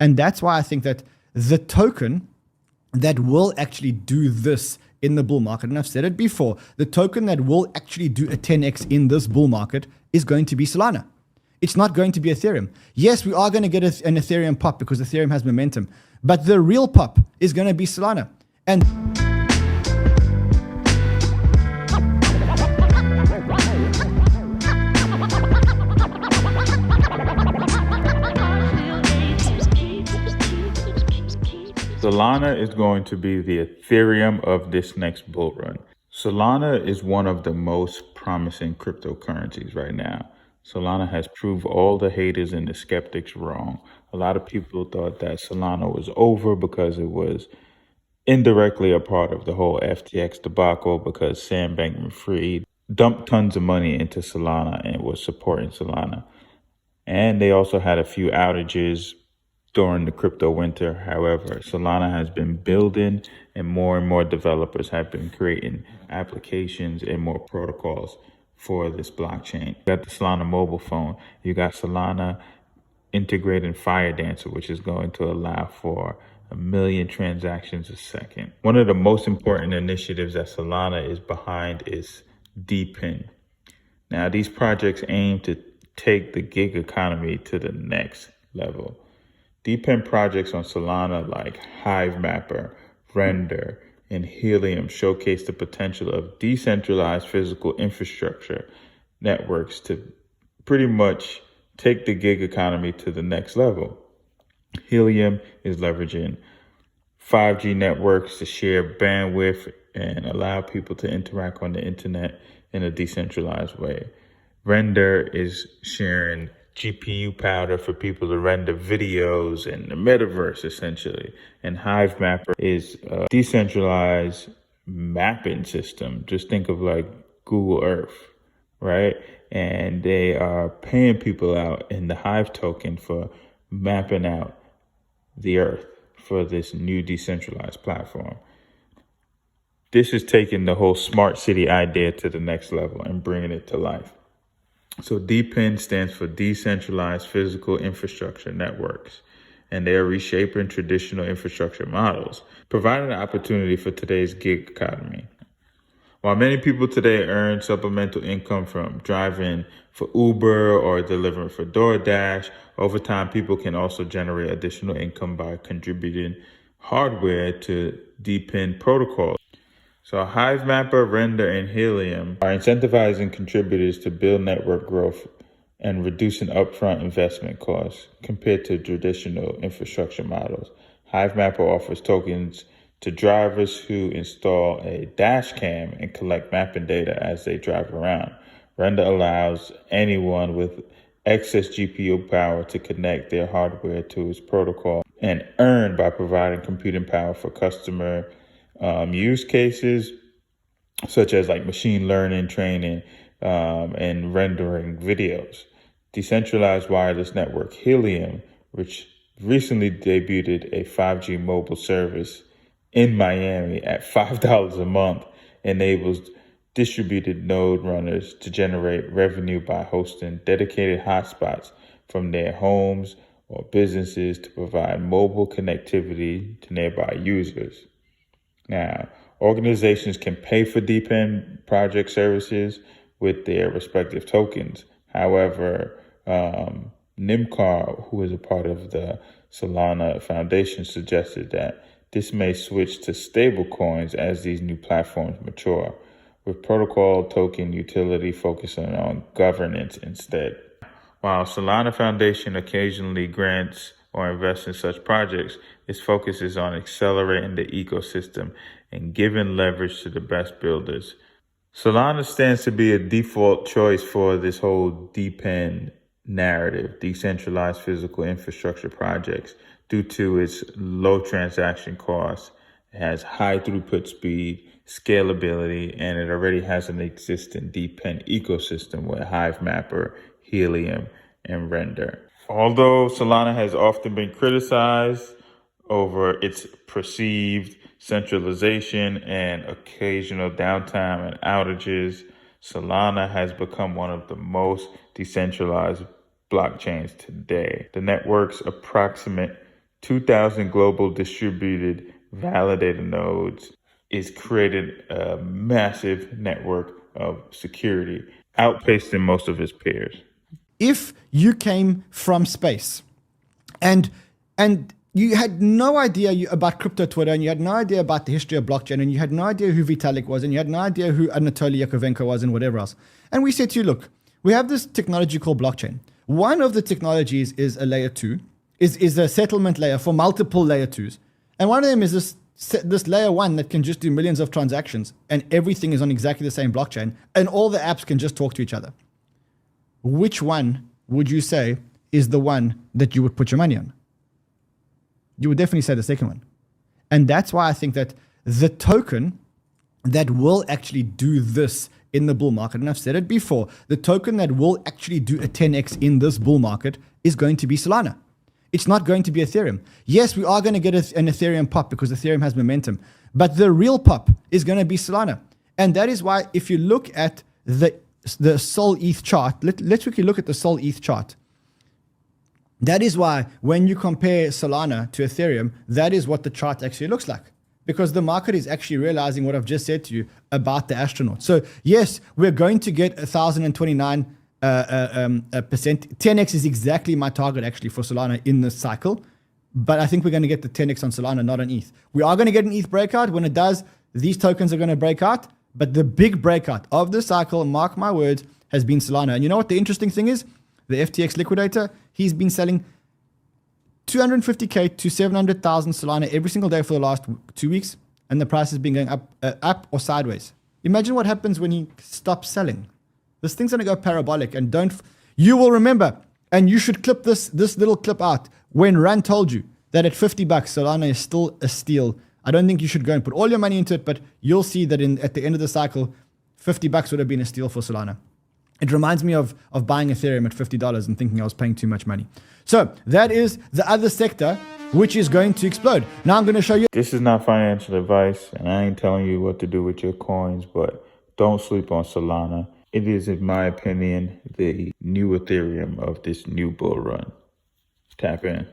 And that's why I think that the token that will actually do this in the bull market, and I've said it before, the token that will actually do a 10x in this bull market is going to be Solana. It's not going to be Ethereum. Yes, we are going to get an Ethereum pop because Ethereum has momentum, but the real pop is going to be Solana. And Solana is going to be the Ethereum of this next bull run. Solana is one of the most promising cryptocurrencies right now. Solana has proved all the haters and the skeptics wrong. A lot of people thought that Solana was over because it was indirectly a part of the whole FTX debacle because Sam Bankman-Fried dumped tons of money into Solana and was supporting Solana. And they also had a few outages during the crypto winter. However, Solana has been building and more developers have been creating applications and more protocols for this blockchain. You got the Solana mobile phone. You got Solana integrating Firedancer, which is going to allow for 1 million transactions a second. One of the most important initiatives that Solana is behind is DePIN. Now, these projects aim to take the gig economy to the next level. DePIN projects on Solana like HiveMapper, Render, and Helium showcase the potential of decentralized physical infrastructure networks to pretty much take the gig economy to the next level. Helium is leveraging 5G networks to share bandwidth and allow people to interact on the internet in a decentralized way. Render is sharing GPU power for people to render videos in the metaverse, essentially. And HiveMapper is a decentralized mapping system. Just think of like Google Earth, right? And they are paying people out in the Hive token for mapping out the Earth for this new decentralized platform. This is taking the whole smart city idea to the next level and bringing it to life. So DePIN stands for Decentralized Physical Infrastructure Networks, and they are reshaping traditional infrastructure models, providing an opportunity for today's gig economy. While many people today earn supplemental income from driving for Uber or delivering for DoorDash, over time people can also generate additional income by contributing hardware to DePIN protocols. So HiveMapper, Render, and Helium are incentivizing contributors to build network growth and reducing upfront investment costs compared to traditional infrastructure models. HiveMapper offers tokens to drivers who install a dash cam and collect mapping data as they drive around. Render allows anyone with excess GPU power to connect their hardware to its protocol and earn by providing computing power for customer use cases such as like machine learning training and rendering videos. Decentralized wireless network Helium, which recently debuted a 5G mobile service in Miami at $5 a month, enables distributed node runners to generate revenue by hosting dedicated hotspots from their homes or businesses to provide mobile connectivity to nearby users. Now, organizations can pay for DePIN project services with their respective tokens. However, Nimcar, who is a part of the Solana Foundation, suggested that this may switch to stable coins as these new platforms mature, with protocol token utility focusing on governance instead. While Solana Foundation occasionally grants or invests in such projects, its focus is on accelerating the ecosystem and giving leverage to the best builders. Solana stands to be a default choice for this whole DePIN narrative, decentralized physical infrastructure projects, due to its low transaction costs. It has high throughput speed, scalability, and it already has an existing DePIN ecosystem with HiveMapper, Helium, and Render. Although Solana has often been criticized over its perceived centralization and occasional downtime and outages, Solana has become one of the most decentralized blockchains today. The network's approximate 2,000 global distributed validator nodes is created a massive network of security, outpacing most of its peers. If you came from space and you had no idea about crypto Twitter, and you had no idea about the history of blockchain, and you had no idea who Vitalik was, and you had no idea who Anatoly Yakovenko was, and whatever else. And we said to you, look, we have this technology called blockchain. One of the technologies is a layer 2, is a settlement layer for multiple layer 2s. And one of them is this layer 1 that can just do millions of transactions, and everything is on exactly the same blockchain, and all the apps can just talk to each other. Which one would you say is the one that you would put your money on? You would definitely say the second one. And that's why I think that the token that will actually do this in the bull market, and I've said it before, the token that will actually do a 10x in this bull market is going to be Solana. It's not going to be Ethereum. Yes, we are going to get an Ethereum pop because Ethereum has momentum, but the real pop is going to be Solana. And that is why if you look at the Sol ETH chart, let's quickly look at the Sol ETH chart. That is why when you compare Solana to Ethereum, that is what the chart actually looks like. Because the market is actually realizing what I've just said to you about the astronauts. So yes, we're going to get 1,029%. 10x is exactly my target actually for Solana in this cycle. But I think we're going to get the 10x on Solana, not on ETH. We are going to get an ETH breakout. When it does, these tokens are going to break out. But the big breakout of the cycle, mark my words, has been Solana. And you know what the interesting thing is? The FTX liquidator, he's been selling 250K to 700,000 Solana every single day for the last 2 weeks. And the price has been going up or sideways. Imagine what happens when he stops selling. This thing's going to go parabolic. And you will remember, and you should clip this little clip out, when Rand told you that at $50, Solana is still a steal. I don't think you should go and put all your money into it, but you'll see that at the end of the cycle, $50 would have been a steal for Solana. It reminds me of buying Ethereum at $50 and thinking I was paying too much money. So that is the other sector which is going to explode. Now I'm going to show you. This is not financial advice, and I ain't telling you what to do with your coins, but don't sleep on Solana. It is, in my opinion, the new Ethereum of this new bull run. Tap in.